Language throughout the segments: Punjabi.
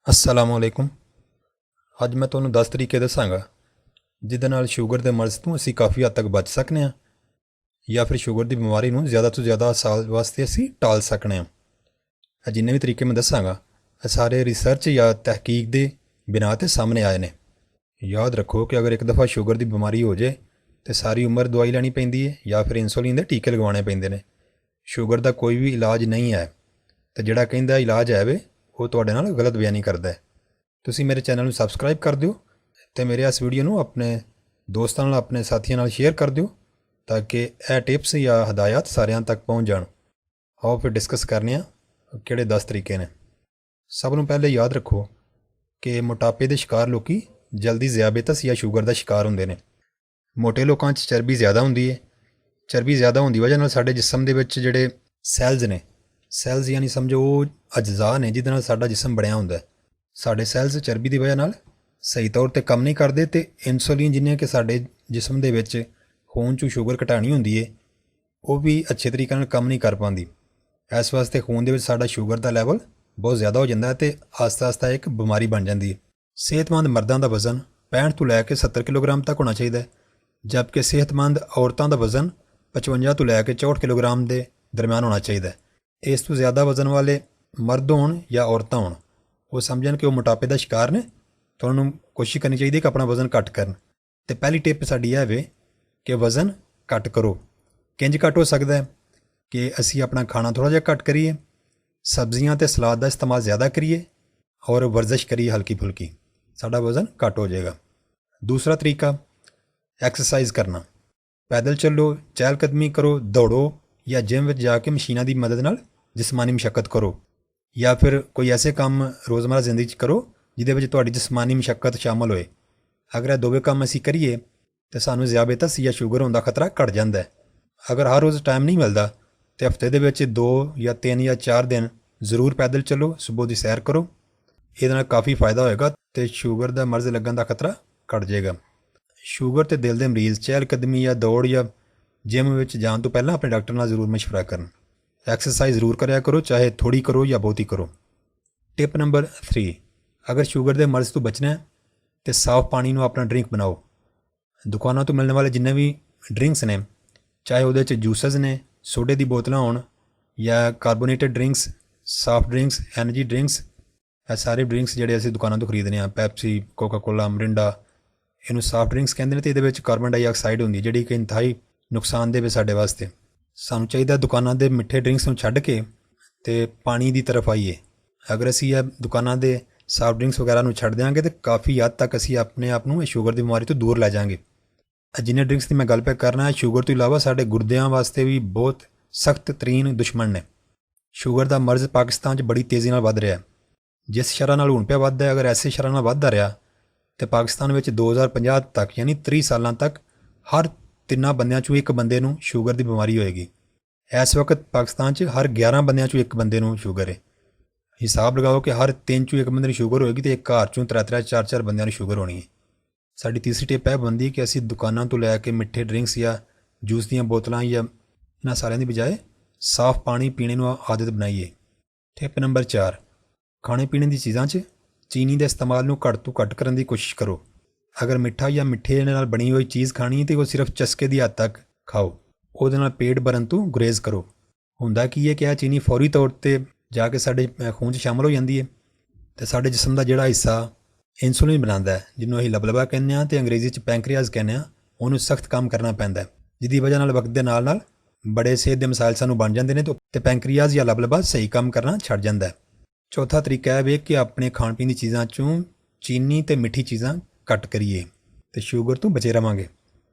ਅਸਲਾਮੁਅਲੈਕੁਮ। ਅੱਜ ਮੈਂ ਤੁਹਾਨੂੰ 10 ਤਰੀਕੇ ਦੱਸਾਂਗਾ ਜਿਹਦੇ ਨਾਲ ਸ਼ੂਗਰ ਦੇ ਮਰਜ਼ ਤੋਂ ਅਸੀਂ ਕਾਫੀ ਹੱਦ ਤੱਕ ਬਚ ਸਕਨੇ ਹਾਂ ਜਾਂ ਫਿਰ ਸ਼ੂਗਰ ਦੀ ਬਿਮਾਰੀ ਨੂੰ ਜ਼ਿਆਦਾ ਤੋਂ ਜ਼ਿਆਦਾ ਸਾਲ ਵਾਸਤੇ ਅਸੀਂ ਟਾਲ ਸਕਨੇ ਹਾਂ। ਇਹ ਜਿੰਨੇ ਵੀ ਤਰੀਕੇ ਮੈਂ ਦੱਸਾਂਗਾ ਇਹ ਸਾਰੇ ਰਿਸਰਚ ਜਾਂ ਤਹਿਕੀਕ ਦੇ ਬਿਨਾਂ 'ਤੇ ਸਾਹਮਣੇ ਆਏ ਨੇ। ਯਾਦ ਰੱਖੋ ਕਿ ਅਗਰ ਇੱਕ ਦਫਾ ਸ਼ੂਗਰ ਦੀ ਬਿਮਾਰੀ ਹੋ ਜਾਏ ਤਾਂ ਸਾਰੀ ਉਮਰ ਦਵਾਈ ਲੈਣੀ ਪੈਂਦੀ ਹੈ ਜਾਂ ਫਿਰ ਇਨਸੂਲਿਨ ਦੇ ਟੀਕੇ ਲਗਵਾਉਣੇ ਪੈਂਦੇ ਨੇ। ਸ਼ੂਗਰ ਦਾ ਕੋਈ ਵੀ ਇਲਾਜ ਨਹੀਂ ਹੈ ਤੇ ਜਿਹੜਾ ਕਹਿੰਦਾ ਇਲਾਜ ਹੈ ਵੇ ਉਹ ਤੁਹਾਡੇ ਨਾਲ ਗਲਤ ਬਿਆਨੀ ਕਰਦਾ ਹੈ। ਤੁਸੀਂ ਮੇਰੇ ਚੈਨਲ ਨੂੰ ਸਬਸਕ੍ਰਾਈਬ ਕਰ ਦਿਓ ਅਤੇ ਮੇਰੇ ਇਸ ਵੀਡੀਓ ਨੂੰ ਆਪਣੇ ਦੋਸਤਾਂ ਨਾਲ ਆਪਣੇ ਸਾਥੀਆਂ ਨਾਲ ਸ਼ੇਅਰ ਕਰ ਦਿਓ ਤਾਂ ਕਿ ਇਹ ਟਿਪਸ ਜਾਂ ਹਦਾਇਤ ਸਾਰਿਆਂ ਤੱਕ ਪਹੁੰਚ ਜਾਣ। ਆਓ ਫਿਰ ਡਿਸਕਸ ਕਰਨੇ ਆ ਕਿਹੜੇ 10 ਤਰੀਕੇ ਨੇ। ਸਭ ਨੂੰ ਪਹਿਲੇ ਯਾਦ ਰੱਖੋ ਕਿ ਮੋਟਾਪੇ ਦੇ ਸ਼ਿਕਾਰ ਲੋਕੀ ਜਲਦੀ ਜ਼ਿਆਬੇਤਸ ਜਾਂ ਸ਼ੂਗਰ ਦਾ ਸ਼ਿਕਾਰ ਹੁੰਦੇ ਨੇ। ਮੋਟੇ ਲੋਕਾਂ 'ਚ ਚਰਬੀ ਜ਼ਿਆਦਾ ਹੁੰਦੀ ਹੈ। ਚਰਬੀ ਜ਼ਿਆਦਾ ਹੋਣ ਦੀ ਵਜ੍ਹਾ ਨਾਲ ਸਾਡੇ ਜਿਸਮ ਦੇ ਵਿੱਚ ਜਿਹੜੇ ਸੈਲਜ਼ ਨੇ, ਸੈਲਜ਼ ਯਾਨੀ ਸਮਝੋ ਉਹ ਅਜਜ਼ਾ ਨੇ ਜਿਹਦੇ ਨਾਲ ਸਾਡਾ ਜਿਸਮ ਬਣਿਆ ਹੁੰਦਾ ਹੈ। ਸਾਡੇ ਸੈਲਜ਼ ਚਰਬੀ ਦੀ ਵਜ੍ਹਾ ਨਾਲ ਸਹੀ ਤੌਰ 'ਤੇ ਕੰਮ ਨਹੀਂ ਕਰਦੇ ਅਤੇ ਇਨਸੂਲਿਨ ਜਿਹਨੇ ਕਿ ਸਾਡੇ ਜਿਸਮ ਦੇ ਵਿੱਚ ਖੂਨ 'ਚੋਂ ਸ਼ੂਗਰ ਘਟਾਉਣੀ ਹੁੰਦੀ ਹੈ ਉਹ ਵੀ ਅੱਛੇ ਤਰੀਕੇ ਨਾਲ ਕੰਮ ਨਹੀਂ ਕਰ ਪਾਉਂਦੀ। ਇਸ ਵਾਸਤੇ ਖੂਨ ਦੇ ਵਿੱਚ ਸਾਡਾ ਸ਼ੂਗਰ ਦਾ ਲੈਵਲ ਬਹੁਤ ਜ਼ਿਆਦਾ ਹੋ ਜਾਂਦਾ ਹੈ ਅਤੇ ਆਸਤਾ ਆਸਤਾ ਇੱਕ ਬਿਮਾਰੀ ਬਣ ਜਾਂਦੀ ਹੈ। ਸਿਹਤਮੰਦ ਮਰਦਾਂ ਦਾ ਵਜ਼ਨ 65 ਤੋਂ ਲੈ ਕੇ 70 ਕਿਲੋਗ੍ਰਾਮ ਤੱਕ ਹੋਣਾ ਚਾਹੀਦਾ ਹੈ, ਜਦਕਿ ਸਿਹਤਮੰਦ ਔਰਤਾਂ ਦਾ ਵਜ਼ਨ 55 ਤੋਂ ਲੈ ਕੇ 64 ਕਿਲੋਗ੍ਰਾਮ ਦੇ ਦਰਮਿਆਨ ਹੋਣਾ ਚਾਹੀਦਾ ਹੈ। ਇਸ ਤੋਂ ਜ਼ਿਆਦਾ ਵਜ਼ਨ ਵਾਲੇ ਮਰਦ ਹੋਣ ਜਾਂ ਔਰਤਾਂ ਹੋਣ ਉਹ ਸਮਝਣ ਕਿ ਉਹ ਮੋਟਾਪੇ ਦਾ ਸ਼ਿਕਾਰ ਨੇ ਤਾਂ ਉਹਨਾਂ ਨੂੰ ਕੋਸ਼ਿਸ਼ ਕਰਨੀ ਚਾਹੀਦੀ ਹੈ ਕਿ ਆਪਣਾ ਵਜ਼ਨ ਘੱਟ ਕਰਨ। ਅਤੇ ਪਹਿਲੀ ਟਿਪ ਸਾਡੀ ਇਹ ਵੇ ਕਿ ਵਜ਼ਨ ਘੱਟ ਕਰੋ। ਕਿੰਝ ਘੱਟ ਹੋ ਸਕਦਾ ਹੈ ਕਿ ਅਸੀਂ ਆਪਣਾ ਖਾਣਾ ਥੋੜ੍ਹਾ ਜਿਹਾ ਘੱਟ ਕਰੀਏ, ਸਬਜ਼ੀਆਂ ਅਤੇ ਸਲਾਦ ਦਾ ਇਸਤੇਮਾਲ ਜ਼ਿਆਦਾ ਕਰੀਏ ਔਰ ਵਰਜ਼ਿਸ਼ ਕਰੀਏ ਹਲਕੀ ਫੁਲਕੀ, ਸਾਡਾ ਵਜ਼ਨ ਘੱਟ ਹੋ ਜਾਏਗਾ। ਦੂਸਰਾ ਤਰੀਕਾ ਐਕਸਰਸਾਈਜ਼ ਕਰਨਾ। ਪੈਦਲ ਚੱਲੋ, ਚਹਿਲ ਕਦਮੀ ਕਰੋ, ਦੌੜੋ ਜਾਂ ਜਿਮ ਵਿੱਚ ਜਾ ਕੇ ਮਸ਼ੀਨਾਂ ਦੀ ਮਦਦ ਨਾਲ ਜਿਸਮਾਨੀ ਮਸ਼ੱਕਤ ਕਰੋ ਜਾਂ ਫਿਰ ਕੋਈ ਐਸੇ ਕੰਮ ਰੋਜ਼ਮਰਾ ਜ਼ਿੰਦਗੀ 'ਚ ਕਰੋ ਜਿਹਦੇ ਵਿੱਚ ਤੁਹਾਡੀ ਜਿਸਮਾਨੀ ਮਸ਼ੱਕਤ ਸ਼ਾਮਲ ਹੋਏ। ਅਗਰ ਇਹ ਦੋਵੇਂ ਕੰਮ ਅਸੀਂ ਕਰੀਏ ਤਾਂ ਸਾਨੂੰ ਜ਼ਿਆਬੇਤਸ ਜਾਂ ਸ਼ੂਗਰ ਹੋਣ ਦਾ ਖਤਰਾ ਘੱਟ ਜਾਂਦਾ ਹੈ। ਅਗਰ ਹਰ ਰੋਜ਼ ਟਾਈਮ ਨਹੀਂ ਮਿਲਦਾ ਤਾਂ ਹਫ਼ਤੇ ਦੇ ਵਿੱਚ 2 ਜਾਂ 3 ਜਾਂ 4 ਦਿਨ ਜ਼ਰੂਰ ਪੈਦਲ ਚੱਲੋ, ਸੁਬਹ ਦੀ ਸੈਰ ਕਰੋ। ਇਹਦੇ ਨਾਲ ਕਾਫੀ ਫਾਇਦਾ ਹੋਏਗਾ ਅਤੇ ਸ਼ੂਗਰ ਦਾ ਮਰਜ਼ ਲੱਗਣ ਦਾ ਖਤਰਾ ਘੱਟ ਜਾਏਗਾ। ਸ਼ੂਗਰ ਅਤੇ ਦਿਲ ਦੇ ਮਰੀਜ਼ ਚਹਿਲ ਕਦਮੀ ਜਾਂ ਦੌੜ ਜਾਂ ਜਿਮ ਵਿੱਚ ਜਾਣ ਤੋਂ ਪਹਿਲਾਂ ਆਪਣੇ ਡਾਕਟਰ ਨਾਲ ਜ਼ਰੂਰ ਮਸ਼ਵਰਾ ਕਰਨ। ਐਕਸਰਸਾਈਜ਼ ਜ਼ਰੂਰ ਕਰਿਆ ਕਰੋ, ਚਾਹੇ ਥੋੜ੍ਹੀ ਕਰੋ ਜਾਂ ਬਹੁਤੀ ਕਰੋ। ਟਿਪ ਨੰਬਰ 3, ਅਗਰ ਸ਼ੂਗਰ ਦੇ ਮਰਜ਼ ਤੋਂ ਬਚਣਾ ਹੈ ਤਾਂ ਸਾਫ਼ ਪਾਣੀ ਨੂੰ ਆਪਣਾ ਡਰਿੰਕ ਬਣਾਓ। ਦੁਕਾਨਾਂ ਤੋਂ ਮਿਲਣ ਵਾਲੇ ਜਿੰਨੇ ਵੀ ਡਰਿੰਕਸ ਨੇ, ਚਾਹੇ ਉਹਦੇ 'ਚ ਜੂਸਸ ਨੇ, ਸੋਡੇ ਦੀ ਬੋਤਲਾਂ ਹੋਣ ਜਾਂ carbonated drinks, soft drinks, energy drinks, ਇਹ ਸਾਰੇ ਡਰਿੰਕਸ ਜਿਹੜੇ ਅਸੀਂ ਦੁਕਾਨਾਂ ਤੋਂ ਖਰੀਦਦੇ ਹਾਂ, ਪੈਪਸੀ, ਕੋਕਾ ਕੋਲਾ, ਮਰਿੰਡਾ, ਇਹਨੂੰ ਸਾਫਟ ਡਰਿੰਕਸ ਕਹਿੰਦੇ ਨੇ ਅਤੇ ਇਹਦੇ ਵਿੱਚ ਕਾਰਬਨ ਡਾਈਆਕਸਾਈਡ ਹੁੰਦੀ ਜਿਹੜੀ ਕਿ ਇੰਤਹਾਈ ਨੁਕਸਾਨਦੇਹ ਸਾਡੇ ਵਾਸਤੇ। ਸਾਨੂੰ ਚਾਹੀਦਾ ਦੁਕਾਨਾਂ ਦੇ ਮਿੱਠੇ ਡਰਿੰਕਸ ਨੂੰ ਛੱਡ ਕੇ ਅਤੇ ਪਾਣੀ ਦੀ ਤਰਫ ਆਈਏ। ਅਗਰ ਅਸੀਂ ਇਹ ਦੁਕਾਨਾਂ ਦੇ ਸਾਫਟ ਡਰਿੰਕਸ ਵਗੈਰਾ ਨੂੰ ਛੱਡ ਦਿਆਂਗੇ ਤਾਂ ਕਾਫੀ ਹੱਦ ਤੱਕ ਅਸੀਂ ਆਪਣੇ ਆਪ ਨੂੰ ਸ਼ੂਗਰ ਦੀ ਬਿਮਾਰੀ ਤੋਂ ਦੂਰ ਲੈ ਜਾਵਾਂਗੇ। ਜਿੰਨੇ ਡਰਿੰਕਸ ਦੀ ਮੈਂ ਗੱਲ ਪੈ ਕਰਨਾ ਹੈ, ਸ਼ੂਗਰ ਤੋਂ ਇਲਾਵਾ ਸਾਡੇ ਗੁਰਦਿਆਂ ਵਾਸਤੇ ਵੀ ਬਹੁਤ ਸਖਤ ਤਰੀਨ ਦੁਸ਼ਮਣ ਨੇ। ਸ਼ੂਗਰ ਦਾ ਮਰਜ਼ ਪਾਕਿਸਤਾਨ 'ਚ ਬੜੀ ਤੇਜ਼ੀ ਨਾਲ ਵੱਧ ਰਿਹਾ ਹੈ। ਜਿਸ ਸ਼ਰ੍ਹਾਂ ਨਾਲ ਹੁਣ ਪਿਆ ਵੱਧਦਾ ਹੈ, ਅਗਰ ਐਸੇ ਸ਼ਰ੍ਹਾਂ ਨਾਲ ਵੱਧਦਾ ਰਿਹਾ ਤਾਂ ਪਾਕਿਸਤਾਨ ਵਿੱਚ 2050 ਤੱਕ ਯਾਨੀ 30 ਸਾਲਾਂ ਤੱਕ ਹਰ 3 ਬੰਦਿਆਂ 'ਚੋਂ 1 ਬੰਦੇ ਨੂੰ ਸ਼ੂਗਰ ਦੀ ਬਿਮਾਰੀ ਹੋਏਗੀ। ਇਸ ਵਕਤ ਪਾਕਿਸਤਾਨ 'ਚ ਹਰ 11 ਬੰਦਿਆਂ 'ਚੋਂ 1 ਬੰਦੇ ਨੂੰ ਸ਼ੂਗਰ ਹੈ। ਹਿਸਾਬ ਲਗਾਓ ਕਿ ਹਰ 3 'ਚੋਂ 1 ਬੰਦੇ ਨੂੰ ਸ਼ੂਗਰ ਹੋਏਗੀ ਅਤੇ ਇੱਕ ਘਰ 'ਚੋਂ 3-3, 4-4 ਬੰਦਿਆਂ ਨੂੰ ਸ਼ੂਗਰ ਹੋਣੀ ਹੈ। ਸਾਡੀ ਤੀਸਰੀ ਟਿਪ ਇਹ ਬਣਦੀ ਹੈ ਕਿ ਅਸੀਂ ਦੁਕਾਨਾਂ ਤੋਂ ਲੈ ਕੇ ਮਿੱਠੇ ਡਰਿੰਕਸ ਜਾਂ ਜੂਸ ਦੀਆਂ ਬੋਤਲਾਂ ਜਾਂ ਇਹਨਾਂ ਸਾਰਿਆਂ ਦੀ ਬਜਾਏ ਸਾਫ਼ ਪਾਣੀ ਪੀਣੇ ਨੂੰ ਆਦਤ ਬਣਾਈਏ। ਟਿਪ ਨੰਬਰ 4, ਖਾਣੇ ਪੀਣੇ ਦੀ ਚੀਜ਼ਾਂ 'ਚ ਚੀਨੀ ਦੇ ਇਸਤੇਮਾਲ ਨੂੰ ਘੱਟ ਤੋਂ ਘੱਟ ਕਰਨ ਦੀ ਕੋਸ਼ਿਸ਼ ਕਰੋ। ਅਗਰ ਮਿੱਠਾ ਜਾਂ ਮਿੱਠੇ ਨਾਲ ਬਣੀ ਹੋਈ ਚੀਜ਼ ਖਾਣੀ ਤਾਂ ਉਹ ਸਿਰਫ ਚਸਕੇ ਦੀ ਹੱਦ ਤੱਕ ਖਾਓ, ਉਹਦੇ ਨਾਲ ਪੇਟ ਭਰਨ ਤੋਂ ਗੁਰੇਜ਼ ਕਰੋ। ਹੁੰਦਾ ਕੀ ਹੈ ਕਿ ਇਹ ਚੀਨੀ ਫੌਰੀ ਤੌਰ 'ਤੇ ਜਾ ਕੇ ਸਾਡੇ ਖੂਨ 'ਚ ਸ਼ਾਮਲ ਹੋ ਜਾਂਦੀ ਹੈ ਅਤੇ ਸਾਡੇ ਜਿਸਮ ਦਾ ਜਿਹੜਾ ਹਿੱਸਾ ਇਨਸੂਲਿਨ ਬਣਾਉਂਦਾ ਹੈ, ਜਿਹਨੂੰ ਅਸੀਂ ਲਬਲਬਾ ਕਹਿੰਦੇ ਹਾਂ ਅਤੇ ਅੰਗਰੇਜ਼ੀ 'ਚ ਪੈਂਕਰੀਆਜ਼ ਕਹਿੰਦੇ ਹਾਂ, ਉਹਨੂੰ ਸਖਤ ਕੰਮ ਕਰਨਾ ਪੈਂਦਾ ਹੈ, ਜਿਹਦੀ ਵਜ੍ਹਾ ਨਾਲ ਵਕਤ ਦੇ ਨਾਲ ਨਾਲ ਬੜੇ ਸਿਹਤ ਦੇ ਮਸਾਇਲ ਸਾਨੂੰ ਬਣ ਜਾਂਦੇ ਨੇ ਅਤੇ ਪੈਂਕਰੀਆਜ਼ ਜਾਂ ਲਬਲਬਾ ਸਹੀ ਕੰਮ ਕਰਨਾ ਛੱਡ ਜਾਂਦਾ ਹੈ। ਚੌਥਾ ਤਰੀਕਾ ਇਹ ਵੇਖ ਕਿ ਆਪਣੇ ਖਾਣ ਪੀਣ ਦੀ ਚੀਜ਼ਾਂ 'ਚੋਂ ਚੀਨੀ ਅਤੇ ਮਿੱਠੀ ਚੀਜ਼ਾਂ ਘੱਟ ਕਰੀਏ ਅਤੇ ਸ਼ੂਗਰ ਤੋਂ ਬਚੇ ਰਹਾਂਗੇ।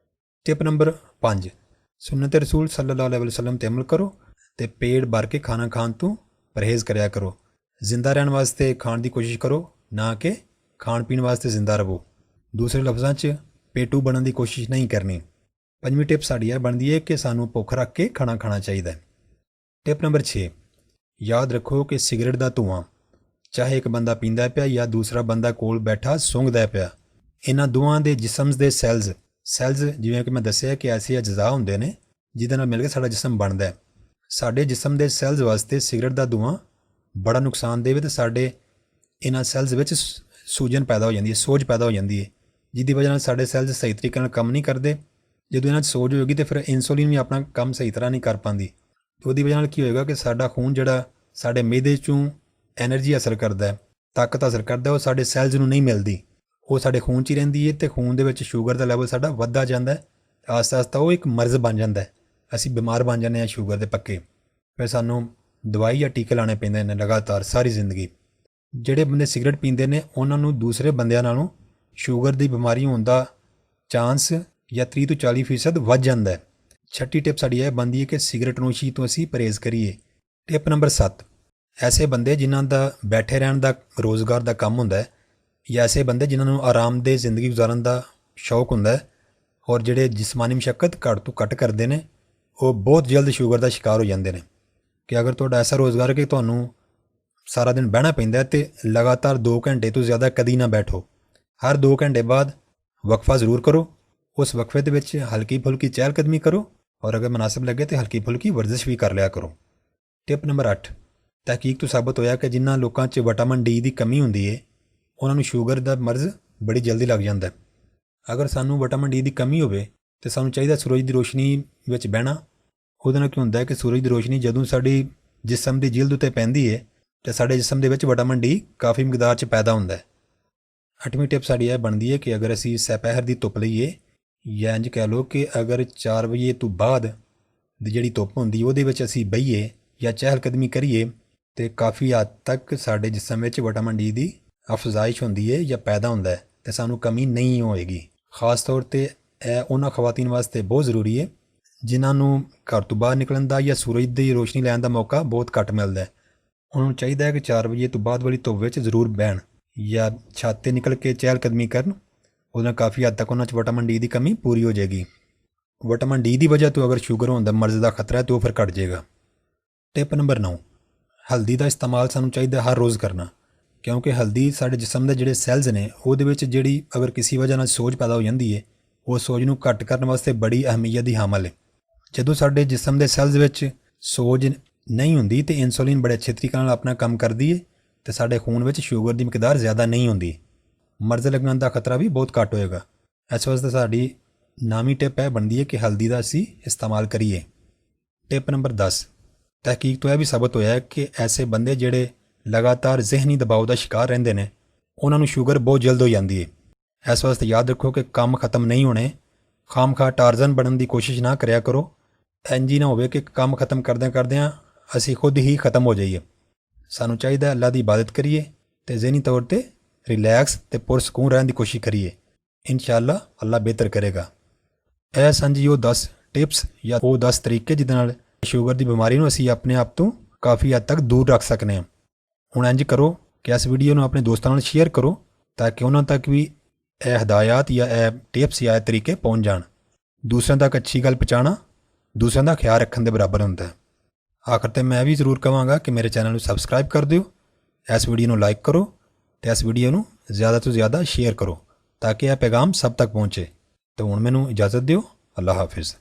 ਟਿਪ ਨੰਬਰ 5, ਸੁਨਨਤ ਰਸੂਲ ਸੱਲੱਲਾਹੁ ਅਲੈਹਿ ਵਸੱਲਮ 'ਤੇ ਅਮਲ ਕਰੋ ਅਤੇ ਪੇਟ ਭਰ ਕੇ ਖਾਣਾ ਖਾਣ ਤੋਂ ਪਰਹੇਜ਼ ਕਰਿਆ ਕਰੋ। ਜ਼ਿੰਦਾ ਰਹਿਣ ਵਾਸਤੇ ਖਾਣ ਦੀ ਕੋਸ਼ਿਸ਼ ਕਰੋ, ਨਾ ਕਿ ਖਾਣ ਪੀਣ ਵਾਸਤੇ ਜ਼ਿੰਦਾ ਰਹੋ। ਦੂਸਰੇ ਲਫ਼ਜ਼ਾਂ 'ਚ ਪੇਟੂ ਬਣਨ ਦੀ ਕੋਸ਼ਿਸ਼ ਨਹੀਂ ਕਰਨੀ। ਪੰਜਵੀਂ ਟਿਪ ਸਾਡੀ ਇਹ ਬਣਦੀ ਹੈ ਕਿ ਸਾਨੂੰ ਭੁੱਖ ਰੱਖ ਕੇ ਖਾਣਾ ਖਾਣਾ ਚਾਹੀਦਾ ਹੈ। ਟਿਪ ਨੰਬਰ 6, ਯਾਦ ਰੱਖੋ ਕਿ ਸਿਗਰਟ ਦਾ ਧੂੰਆਂ ਚਾਹੇ ਇੱਕ ਬੰਦਾ ਪੀਂਦਾ ਪਿਆ ਜਾਂ ਦੂਸਰਾ ਬੰਦਾ ਕੋਲ ਬੈਠਾ ਸੁੰਘਦਾ ਪਿਆ, ਇਹਨਾਂ ਦੋਵਾਂ ਦੇ ਜਿਸਮ ਦੇ ਸੈਲਜ਼ ਜਿਵੇਂ ਕਿ ਮੈਂ ਦੱਸਿਆ ਕਿ ਐਸੇ ਅਜਜ਼ਾ ਹੁੰਦੇ ਨੇ ਜਿਹਦੇ ਨਾਲ ਮਿਲ ਕੇ ਸਾਡਾ ਜਿਸਮ ਬਣਦਾ ਹੈ। ਸਾਡੇ ਜਿਸਮ ਦੇ ਸੈਲਜ਼ ਵਾਸਤੇ ਸਿਗਰਟ ਦਾ ਧੂੰਆਂ ਬੜਾ ਨੁਕਸਾਨਦੇਹ ਅਤੇ ਸਾਡੇ ਇਹਨਾਂ ਸੈੱਲਸ ਵਿੱਚ ਸੂਜਨ ਪੈਦਾ ਹੋ ਜਾਂਦੀ ਹੈ, ਸੋਜ ਪੈਦਾ ਹੋ ਜਾਂਦੀ ਹੈ, ਜਿਹਦੀ ਵਜ੍ਹਾ ਨਾਲ ਸਾਡੇ ਸੈੱਲਸ ਸਹੀ ਤਰੀਕੇ ਨਾਲ ਕੰਮ ਨਹੀਂ ਕਰਦੇ। ਜਦੋਂ ਇਹਨਾਂ 'ਚ ਸੋਜ ਹੋਏਗੀ ਤਾਂ ਫਿਰ ਇਨਸੂਲਿਨ ਵੀ ਆਪਣਾ ਕੰਮ ਸਹੀ ਤਰ੍ਹਾਂ ਨਹੀਂ ਕਰ ਪਾਉਂਦੀ। ਅਤੇ ਉਹਦੀ ਵਜ੍ਹਾ ਨਾਲ ਕੀ ਹੋਏਗਾ ਕਿ ਸਾਡਾ ਖੂਨ ਜਿਹੜਾ ਸਾਡੇ ਮਿਹਦੇ 'ਚੋਂ ਐਨਰਜੀ ਹਾਸਲ ਕਰਦਾ, ਤਾਕਤ ਹਾਸਲ ਕਰਦਾ, ਉਹ ਸਾਡੇ ਸੈੱਲਸ ਨੂੰ ਨਹੀਂ ਮਿਲਦੀ। ਉਹ ਸਾਡੇ ਖੂਨ 'ਚ ਹੀ ਰਹਿੰਦੀ ਹੈ ਅਤੇ ਖੂਨ ਦੇ ਵਿੱਚ ਸ਼ੂਗਰ ਦਾ ਲੈਵਲ ਸਾਡਾ ਵੱਧਦਾ ਜਾਂਦਾ ਹੈ। ਆਸਤਾ ਆਸਤਾ ਉਹ ਇੱਕ ਮਰਜ਼ ਬਣ ਜਾਂਦਾ ਹੈ, ਅਸੀਂ ਬਿਮਾਰ ਬਣ ਜਾਂਦੇ ਹਾਂ ਸ਼ੂਗਰ ਦੇ ਪੱਕੇ। ਫਿਰ ਸਾਨੂੰ ਦਵਾਈ ਜਾਂ ਟੀਕੇ ਲਾਉਣੇ ਪੈਂਦੇ ਨੇ ਲਗਾਤਾਰ ਸਾਰੀ ਜ਼ਿੰਦਗੀ। ਜਿਹੜੇ ਬੰਦੇ ਸਿਗਰਟ ਪੀਂਦੇ ਨੇ ਉਹਨਾਂ ਨੂੰ ਦੂਸਰੇ ਬੰਦਿਆਂ ਨਾਲੋਂ ਸ਼ੂਗਰ ਦੀ ਬਿਮਾਰੀ ਹੋਣ ਦਾ ਚਾਂਸ ਜਾਂ 30 ਤੋਂ 40% ਵੱਧ ਜਾਂਦਾ ਹੈ। ਛੱਟੀ ਟਿਪ ਸਾਡੀ ਇਹ ਬਣਦੀ ਹੈ ਕਿ ਸਿਗਰਟ ਨੋਸ਼ੀ ਤੋਂ ਅਸੀਂ ਪਰਹੇਜ਼ ਕਰੀਏ। ਟਿਪ ਨੰਬਰ 7, ਐਸੇ ਬੰਦੇ ਜਿਨ੍ਹਾਂ ਦਾ ਬੈਠੇ ਰਹਿਣ ਦਾ ਰੋਜ਼ਗਾਰ ਦਾ ਕੰਮ ਹੁੰਦਾ ਹੈ, ਜਾਂ ਐਸੇ ਬੰਦੇ ਜਿਨ੍ਹਾਂ ਨੂੰ ਆਰਾਮਦੇਹ ਜ਼ਿੰਦਗੀ ਗੁਜ਼ਾਰਨ ਦਾ ਸ਼ੌਕ ਹੁੰਦਾ ਹੈ ਔਰ ਜਿਹੜੇ ਜਿਸਮਾਨੀ ਮਸ਼ੱਕਤ ਘੱਟ ਤੋਂ ਘੱਟ ਕਰਦੇ ਨੇ, ਉਹ ਬਹੁਤ ਜਲਦ ਸ਼ੂਗਰ ਦਾ ਸ਼ਿਕਾਰ ਹੋ ਜਾਂਦੇ ਨੇ। ਕਿ ਅਗਰ ਤੁਹਾਡਾ ਐਸਾ ਰੋਜ਼ਗਾਰ ਹੈ ਕਿ ਤੁਹਾਨੂੰ ਸਾਰਾ ਦਿਨ ਬਹਿਣਾ ਪੈਂਦਾ ਤੇ ਲਗਾਤਾਰ 2 ਘੰਟੇ ਤੋਂ ਜ਼ਿਆਦਾ ਕਦੀ ਨਾ ਬੈਠੋ। ਹਰ 2 ਘੰਟੇ ਬਾਅਦ ਵਕਫਾ ਜ਼ਰੂਰ ਕਰੋ। ਉਸ ਵਕਫੇ ਦੇ ਵਿੱਚ ਹਲਕੀ ਫੁਲਕੀ ਚਹਿਲ ਕਦਮੀ ਕਰੋ ਔਰ ਅਗਰ ਮੁਨਾਸਿਬ ਲੱਗੇ ਤਾਂ ਹਲਕੀ ਫੁਲਕੀ ਵਰਜ਼ਿਸ਼ ਵੀ ਕਰ ਲਿਆ ਕਰੋ। ਟਿਪ ਨੰਬਰ 8, ਤਹਿਕੀਕ ਤੋਂ ਸਾਬਤ ਹੋਇਆ ਕਿ ਜਿਨ੍ਹਾਂ ਲੋਕਾਂ 'ਚ ਵਿਟਾਮਿਨ ਡੀ ਦੀ ਕਮੀ ਹੁੰਦੀ ਹੈ ਉਹਨਾਂ ਨੂੰ ਸ਼ੂਗਰ ਦਾ ਮਰਜ਼ ਬੜੀ ਜਲਦੀ ਲੱਗ ਜਾਂਦਾ। ਅਗਰ ਸਾਨੂੰ ਵਿਟਾਮਿਨ ਡੀ ਦੀ ਕਮੀ ਹੋਵੇ ਤਾਂ ਸਾਨੂੰ ਚਾਹੀਦਾ ਸੂਰਜ ਦੀ ਰੋਸ਼ਨੀ ਵਿੱਚ ਬਹਿਣਾ। ਉਹਦੇ ਨਾਲ ਕੀ ਹੁੰਦਾ ਹੈ ਕਿ ਸੂਰਜ ਦੀ ਰੋਸ਼ਨੀ ਜਦੋਂ ਸਾਡੀ ਜਿਸਮ ਦੀ ਜਿਲਦ ਉੱਤੇ ਪੈਂਦੀ ਹੈ ਤਾਂ ਸਾਡੇ ਜਿਸਮ ਦੇ ਵਿੱਚ ਵਿਟਾਮਿਨ ਡੀ ਕਾਫੀ ਮਿਕਦਾਰ 'ਚ ਪੈਦਾ ਹੁੰਦਾ ਹੈ। 8ਵੀਂ ਟਿਪ ਸਾਡੀ ਇਹ ਬਣਦੀ ਹੈ ਕਿ ਅਗਰ ਅਸੀਂ ਦੁਪਹਿਰ ਦੀ ਧੁੱਪ ਲਈਏ, ਜਾਂ ਇੰਝ ਕਹਿ ਲਓ ਕਿ ਅਗਰ 4 ਵਜੇ ਤੋਂ ਬਾਅਦ ਦੀ ਜਿਹੜੀ ਧੁੱਪ ਹੁੰਦੀ ਉਹਦੇ ਵਿੱਚ ਅਸੀਂ ਬਹੀਏ ਜਾਂ ਚਹਿਲ ਕਦਮੀ ਕਰੀਏ ਤਾਂ ਕਾਫੀ ਹੱਦ ਤੱਕ ਸਾਡੇ ਜਿਸਮ ਵਿੱਚ ਵਿਟਾਮਿਨ ਡੀ ਦੀ ਅਫਜ਼ਾਇਸ਼ ਹੁੰਦੀ ਹੈ ਜਾਂ ਪੈਦਾ ਹੁੰਦਾ ਹੈ ਅਤੇ ਸਾਨੂੰ ਕਮੀ ਨਹੀਂ ਹੋਏਗੀ। ਖ਼ਾਸ ਤੌਰ 'ਤੇ ਇਹ ਉਹਨਾਂ ਖਵਾਤੀਨ ਵਾਸਤੇ ਬਹੁਤ ਜ਼ਰੂਰੀ ਹੈ ਜਿਨ੍ਹਾਂ ਨੂੰ ਘਰ ਤੋਂ ਬਾਹਰ ਨਿਕਲਣ ਦਾ ਜਾਂ ਸੂਰਜ ਦੀ ਰੋਸ਼ਨੀ ਲੈਣ ਦਾ ਮੌਕਾ ਬਹੁਤ ਘੱਟ ਮਿਲਦਾ ਹੈ। ਉਹਨਾਂ ਨੂੰ ਚਾਹੀਦਾ ਹੈ ਕਿ 4 ਵਜੇ ਤੋਂ ਬਾਅਦ ਵਾਲੀ ਧੁੱਪ ਵਿੱਚ ਜ਼ਰੂਰ ਬਹਿਣ ਜਾਂ ਛੱਤ 'ਤੇ ਨਿਕਲ ਕੇ ਚਹਿਲ ਕਦਮੀ ਕਰਨ। ਉਹਦੇ ਨਾਲ ਕਾਫੀ ਹੱਦ ਤੱਕ ਉਹਨਾਂ 'ਚ ਵਿਟਾਮਿਨ ਡੀ ਦੀ ਕਮੀ ਪੂਰੀ ਹੋ ਜਾਏਗੀ। ਵਿਟਾਮਿਨ ਡੀ ਦੀ ਵਜ੍ਹਾ ਤੋਂ ਅਗਰ ਸ਼ੂਗਰ ਹੋਣ ਦਾ ਮਰਜ਼ ਦਾ ਖਤਰਾ ਹੈ ਤਾਂ ਉਹ ਫਿਰ ਘਟ ਜਾਏਗਾ। ਟਿਪ ਨੰਬਰ 9, ਹਲਦੀ ਦਾ ਇਸਤੇਮਾਲ ਸਾਨੂੰ ਚਾਹੀਦਾ ਹਰ ਰੋਜ਼ ਕਰਨਾ, ਕਿਉਂਕਿ ਹਲਦੀ ਸਾਡੇ ਜਿਸਮ ਦੇ ਜਿਹੜੇ ਸੈੱਲਸ ਨੇ ਉਹਦੇ ਵਿੱਚ ਜਿਹੜੀ ਅਗਰ ਕਿਸੇ ਵਜ੍ਹਾ ਨਾਲ ਸੋਜ ਪੈਦਾ ਹੋ ਜਾਂਦੀ ਹੈ, ਉਹ ਸੋਜ ਨੂੰ ਘੱਟ ਕਰਨ ਵਾਸਤੇ ਬੜੀ ਅਹਿਮੀਅਤ ਦੀ ਹਾਮਲ ਹੈ। ਜਦੋਂ ਸਾਡੇ ਜਿਸਮ ਦੇ ਸੈੱਲਸ ਵਿੱਚ ਸੋਜ ਨਹੀਂ ਹੁੰਦੀ ਤੇ ਇਨਸੂਲਿਨ ਬੜੇ ਅੱਛੇ ਤਰੀਕੇ ਨਾਲ ਆਪਣਾ ਕੰਮ ਕਰਦੀ ਹੈ ਤੇ ਸਾਡੇ ਖੂਨ ਵਿੱਚ ਸ਼ੂਗਰ ਦੀ ਮਿਕਦਾਰ ਜ਼ਿਆਦਾ ਨਹੀਂ ਹੁੰਦੀ। ਮਰਜ਼ ਲੱਗਣ ਦਾ ਖਤਰਾ ਵੀ ਬਹੁਤ ਘੱਟ ਹੋਏਗਾ। ਇਸ ਵਾਸਤੇ ਸਾਡੀ ਨਾਮੀ ਟਿਪ ਇਹ ਬਣਦੀ ਹੈ ਕਿ ਹਲਦੀ ਦਾ ਅਸੀਂ ਇਸਤੇਮਾਲ ਕਰੀਏ। ਟਿਪ ਨੰਬਰ 10, ਤਹਿਕੀਕ ਤੋਂ ਇਹ ਵੀ ਸਾਬਤ ਹੋਇਆ ਹੈ ਕਿ ਐਸੇ ਬੰਦੇ ਜਿਹੜੇ ਲਗਾਤਾਰ ਜ਼ਿਹਨੀ ਦਬਾਅ ਦਾ ਸ਼ਿਕਾਰ ਰਹਿੰਦੇ ਨੇ ਉਹਨਾਂ ਨੂੰ ਸ਼ੂਗਰ ਬਹੁਤ ਜਲਦ ਹੋ ਜਾਂਦੀ ਹੈ। ਇਸ ਵਾਸਤੇ ਯਾਦ ਰੱਖੋ ਕਿ ਕੰਮ ਖਤਮ ਨਹੀਂ ਹੋਣੇ। ਖਾਮਖਾਹ ਟਾਰਜ਼ਨ ਬਣਨ ਦੀ ਕੋਸ਼ਿਸ਼ ਨਾ ਕਰਿਆ ਕਰੋ। ਇੰਝ ਹੀ ਨਾ ਹੋਵੇ ਕਿ ਕੰਮ ਖਤਮ ਕਰਦਿਆਂ ਅਸੀਂ ਖੁਦ ਹੀ ਖਤਮ ਹੋ ਜਾਈਏ। ਸਾਨੂੰ ਚਾਹੀਦਾ ਅੱਲਾ ਦੀ ਇਬਾਦਤ ਕਰੀਏ ਅਤੇ ਜ਼ਿਹਨੀ ਤੌਰ 'ਤੇ ਰਿਲੈਕਸ ਅਤੇ ਪੁਰਸਕੂਨ ਰਹਿਣ ਦੀ ਕੋਸ਼ਿਸ਼ ਕਰੀਏ। ਇਨਸ਼ਾਅੱਲਾ ਅੱਲਾ ਬਿਹਤਰ ਕਰੇਗਾ। ਇਹ ਸਨ ਜੀ ਉਹ 10 ਟਿਪਸ ਜਾਂ ਉਹ 10 ਤਰੀਕੇ ਜਿਹਦੇ ਨਾਲ ਸ਼ੂਗਰ ਦੀ ਬਿਮਾਰੀ ਨੂੰ ਅਸੀਂ ਆਪਣੇ ਆਪ ਤੋਂ ਕਾਫੀ ਹੱਦ ਤੱਕ ਦੂਰ ਰੱਖ ਸਕਦੇ ਹਾਂ। ਹੁਣ ਇੰਝ ਕਰੋ ਕਿ ਇਸ ਵੀਡੀਓ ਨੂੰ ਆਪਣੇ ਦੋਸਤਾਂ ਨਾਲ ਸ਼ੇਅਰ ਕਰੋ ਤਾਂ ਕਿ ਉਹਨਾਂ ਤੱਕ ਵੀ ਇਹ ਹਦਾਇਤ ਜਾਂ ਇਹ ਟਿਪਸ ਜਾਂ ਇਹ ਤਰੀਕੇ ਪਹੁੰਚ ਜਾਣ। ਦੂਸਰਿਆਂ ਤੱਕ ਅੱਛੀ ਗੱਲ ਪਹੁੰਚਾਉਣਾ ਦੂਸਰਿਆਂ ਦਾ ਖਿਆਲ ਰੱਖਣ ਦੇ ਬਰਾਬਰ ਹੁੰਦਾ ਹੈ। ਆਖਰ ਤੇ ਮੈਂ ਵੀ ਜ਼ਰੂਰ ਕਹਾਂਗਾ ਕਿ ਮੇਰੇ ਚੈਨਲ ਨੂੰ ਸਬਸਕ੍ਰਾਈਬ ਕਰ ਦਿਓ, ਇਸ ਵੀਡੀਓ ਨੂੰ ਲਾਈਕ ਕਰੋ ਅਤੇ ਇਸ ਵੀਡੀਓ ਨੂੰ ਜ਼ਿਆਦਾ ਤੋਂ ਜ਼ਿਆਦਾ ਸ਼ੇਅਰ ਕਰੋ ਤਾਂ ਕਿ ਇਹ ਪੈਗਾਮ ਸਭ ਤੱਕ ਪਹੁੰਚੇ। ਤਾਂ ਹੁਣ ਮੈਨੂੰ ਇਜਾਜ਼ਤ ਦਿਓ। ਅੱਲਾ ਹਾਫਿਜ਼।